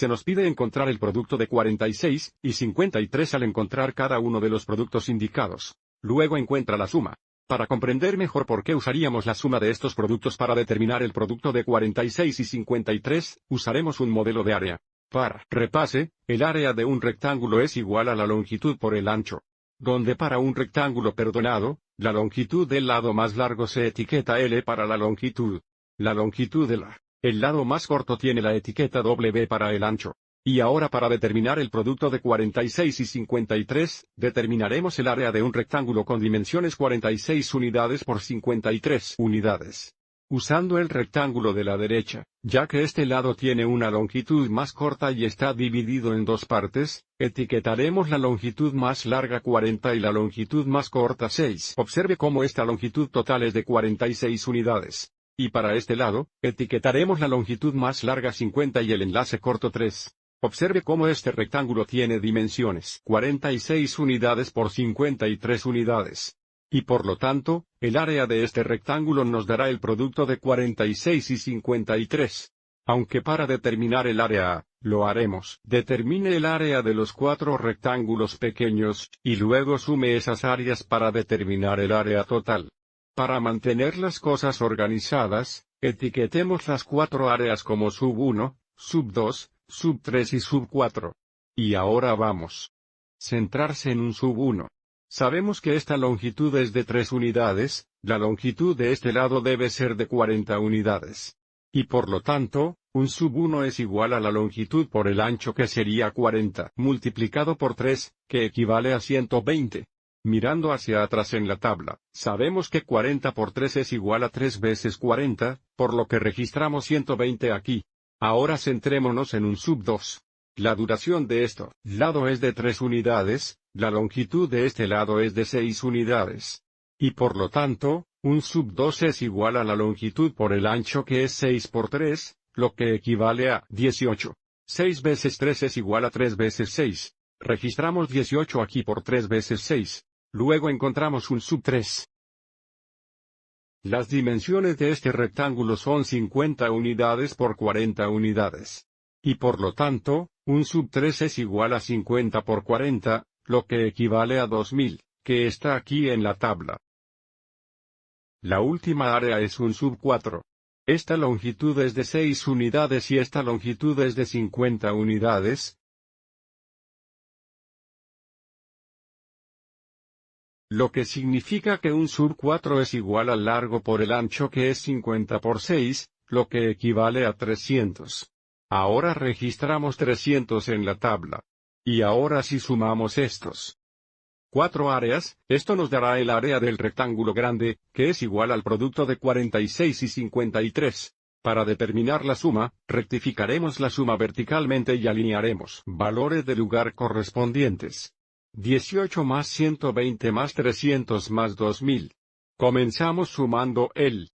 se nos pide encontrar el producto de 46 y 53 al encontrar cada uno de los productos indicados. Luego encuentra la suma. Para comprender mejor por qué usaríamos la suma de estos productos para determinar el producto de 46 y 53, usaremos un modelo de área. Para repase, el área de un rectángulo es igual a la longitud por el ancho. Donde para un rectángulo perdonado, la longitud del lado más largo se etiqueta L para la longitud. La longitud de el lado más corto tiene la etiqueta W para el ancho. Y ahora para determinar el producto de 46 y 53, determinaremos el área de un rectángulo con dimensiones 46 unidades por 53 unidades. Usando el rectángulo de la derecha, ya que este lado tiene una longitud más corta y está dividido en dos partes, etiquetaremos la longitud más larga 40 y la longitud más corta 6. Observe cómo esta longitud total es de 46 unidades. Y para este lado, etiquetaremos la longitud más larga 50 y el enlace corto 3. Observe cómo este rectángulo tiene dimensiones 46 unidades por 53 unidades. Y por lo tanto, el área de este rectángulo nos dará el producto de 46 y 53. Aunque para determinar el área A, lo haremos. Determine el área de los 4 rectángulos pequeños, y luego sume esas áreas para determinar el área total. Para mantener las cosas organizadas, etiquetemos las 4 áreas como sub 1, sub 2, sub 3 y sub 4. Y ahora vamos. Centrarse en un sub 1. Sabemos que esta longitud es de 3 unidades, la longitud de este lado debe ser de 40 unidades. Y por lo tanto, un sub 1 es igual a la longitud por el ancho que sería 40 multiplicado por 3, que equivale a 120. Mirando hacia atrás en la tabla, sabemos que 40 por 3 es igual a 3 veces 40, por lo que registramos 120 aquí. Ahora centrémonos en un sub 2. La duración de este lado es de 3 unidades, la longitud de este lado es de 6 unidades. Y por lo tanto, un sub 2 es igual a la longitud por el ancho que es 6 por 3, lo que equivale a 18. 6 veces 3 es igual a 3 veces 6. Registramos 18 aquí por 3 veces 6. Luego encontramos un sub 3. Las dimensiones de este rectángulo son 50 unidades por 40 unidades. Y por lo tanto, un sub 3 es igual a 50 por 40, lo que equivale a 2000, que está aquí en la tabla. La última área es un sub 4. Esta longitud es de 6 unidades y esta longitud es de 50 unidades. Lo que significa que un sub 4 es igual al largo por el ancho que es 50 por 6, lo que equivale a 300. Ahora registramos 300 en la tabla. Y ahora si sumamos estos 4 áreas, esto nos dará el área del rectángulo grande, que es igual al producto de 46 y 53. Para determinar la suma, rectificaremos la suma verticalmente y alinearemos valores de lugar correspondientes. 18 más 120 más 300 más 2000. Comenzamos sumando el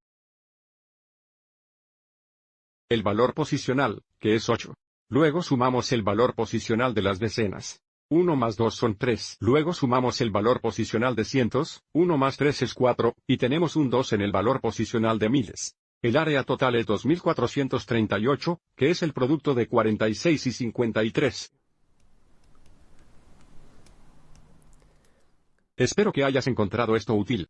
valor posicional, que es 8. Luego sumamos el valor posicional de las decenas. 1 más 2 son 3. Luego sumamos el valor posicional de cientos, 1 más 3 es 4, y tenemos un 2 en el valor posicional de miles. El área total es 2438, que es el producto de 46 y 53. Espero que hayas encontrado esto útil.